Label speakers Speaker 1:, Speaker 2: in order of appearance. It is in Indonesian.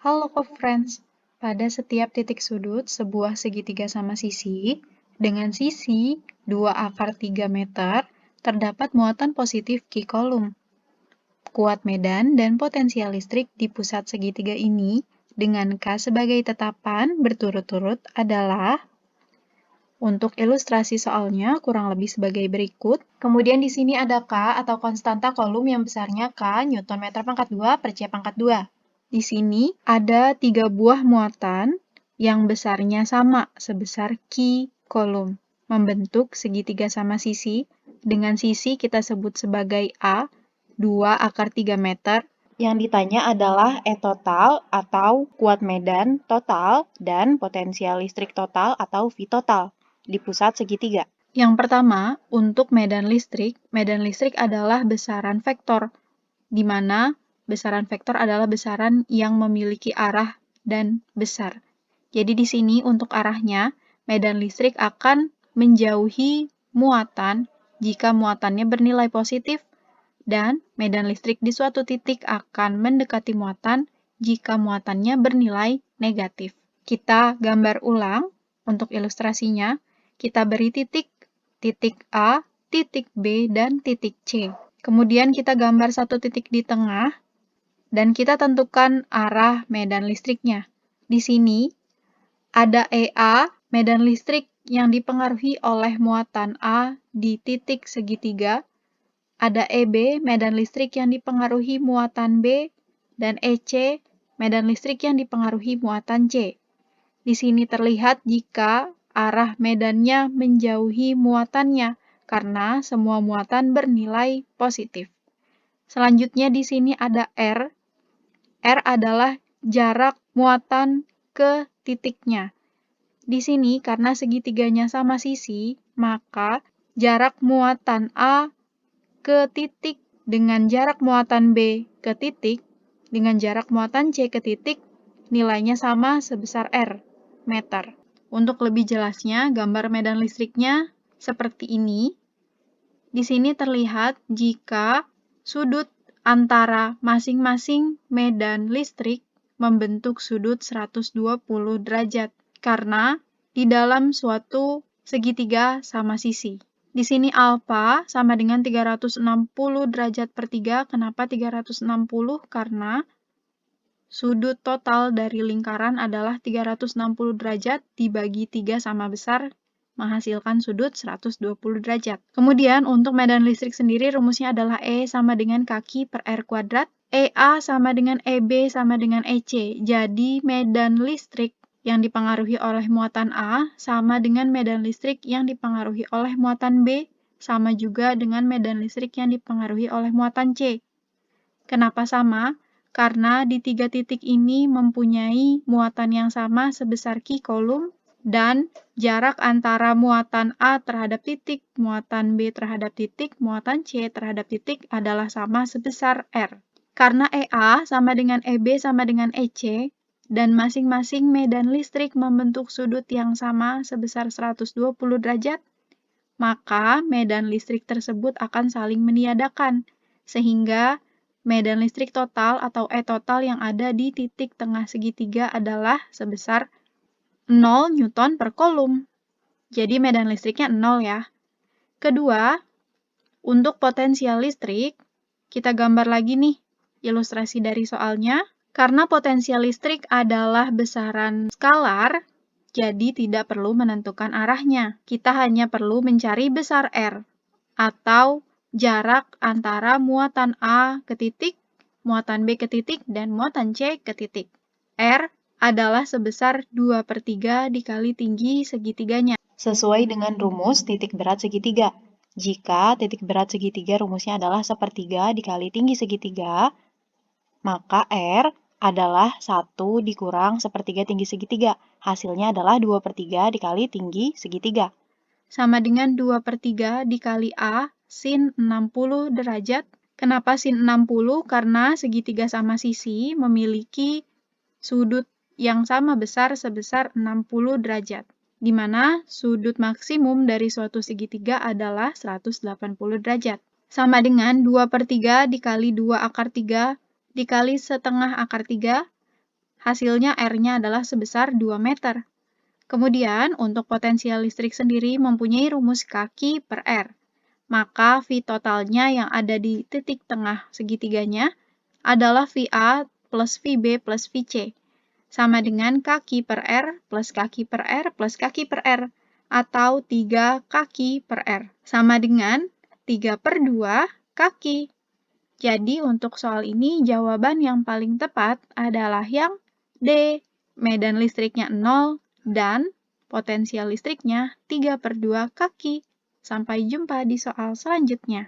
Speaker 1: Halo co-friends, pada setiap titik sudut sebuah segitiga sama sisi, dengan sisi 2 akar 3 meter, terdapat muatan positif Q kolom. Kuat medan dan potensial listrik di pusat segitiga ini, dengan K sebagai tetapan berturut-turut adalah, untuk ilustrasi soalnya kurang lebih sebagai berikut. Kemudian di sini ada K atau konstanta kolom yang besarnya K Newton meter pangkat 2 per C pangkat 2. Di sini ada 3 buah muatan yang besarnya sama sebesar Q kolom, membentuk segitiga sama sisi. Dengan sisi kita sebut sebagai A, 2 akar 3 meter. Yang ditanya adalah E total atau kuat medan total dan potensial listrik total atau V total di pusat segitiga. Yang pertama, untuk medan listrik adalah besaran vektor, di mana besaran vektor adalah besaran yang memiliki arah dan besar. Jadi di sini untuk arahnya, medan listrik akan menjauhi muatan jika muatannya bernilai positif, dan medan listrik di suatu titik akan mendekati muatan jika muatannya bernilai negatif. Kita gambar ulang untuk ilustrasinya. Kita beri titik A, titik B, dan titik C. Kemudian kita gambar satu titik di tengah, dan kita tentukan arah medan listriknya. Di sini ada EA, medan listrik yang dipengaruhi oleh muatan A di titik segitiga. Ada EB, medan listrik yang dipengaruhi muatan B, dan EC, medan listrik yang dipengaruhi muatan C. Di sini terlihat jika arah medannya menjauhi muatannya, karena semua muatan bernilai positif. Selanjutnya di sini ada R. R adalah jarak muatan ke titiknya. Di sini karena segitiganya sama sisi, maka jarak muatan A ke titik dengan jarak muatan B ke titik dengan jarak muatan C ke titik nilainya sama sebesar R, meter. Untuk lebih jelasnya, gambar medan listriknya seperti ini. Di sini terlihat jika sudut antara masing-masing medan listrik membentuk sudut 120 derajat, karena di dalam suatu segitiga sama sisi. Di sini alfa sama dengan 360 derajat per 3. Kenapa 360? Karena sudut total dari lingkaran adalah 360 derajat dibagi 3 sama besar, menghasilkan sudut 120 derajat. Kemudian untuk medan listrik sendiri rumusnya adalah E sama dengan kaki per R kuadrat. EA sama dengan EB sama dengan EC. Jadi medan listrik yang dipengaruhi oleh muatan A sama dengan medan listrik yang dipengaruhi oleh muatan B sama juga dengan medan listrik yang dipengaruhi oleh muatan C. Kenapa sama? Karena di 3 titik ini mempunyai muatan yang sama sebesar Q kolom, dan jarak antara muatan A terhadap titik, muatan B terhadap titik, muatan C terhadap titik adalah sama sebesar R. Karena EA sama dengan EB sama dengan EC, dan masing-masing medan listrik membentuk sudut yang sama sebesar 120 derajat, maka medan listrik tersebut akan saling meniadakan, sehingga medan listrik total atau E total yang ada di titik tengah segitiga adalah sebesar 0 Newton per kolom. Jadi medan listriknya 0 ya. Kedua, untuk potensial listrik, kita gambar lagi nih ilustrasi dari soalnya. Karena potensial listrik adalah besaran skalar, jadi tidak perlu menentukan arahnya. Kita hanya perlu mencari besar R, atau jarak antara muatan A ke titik, muatan B ke titik, dan muatan C ke titik. R adalah sebesar 2/3 dikali tinggi segitiganya, sesuai dengan rumus titik berat segitiga. Jika titik berat segitiga rumusnya adalah 1/3 dikali tinggi segitiga, maka R adalah 1 dikurang 1/3 tinggi segitiga. Hasilnya adalah 2/3 dikali tinggi segitiga. Sama dengan 2/3 dikali A sin 60 derajat. Kenapa sin 60? Karena segitiga sama sisi memiliki sudut yang sama besar sebesar 60 derajat, di mana sudut maksimum dari suatu segitiga adalah 180 derajat. Sama dengan 2/3 dikali 2 akar 3 dikali setengah akar 3, Hasilnya R-nya adalah sebesar 2 meter. Kemudian, untuk potensial listrik sendiri mempunyai rumus kaki per R. Maka V totalnya yang ada di titik tengah segitiganya adalah VA plus VB plus VC, sama dengan kaki per R plus kaki per R plus kaki per R, atau 3 kaki per R, sama dengan 3 per 2 kaki. Jadi untuk soal ini jawaban yang paling tepat adalah yang D. Medan listriknya 0 dan potensial listriknya 3 per 2 kaki. Sampai jumpa di soal selanjutnya.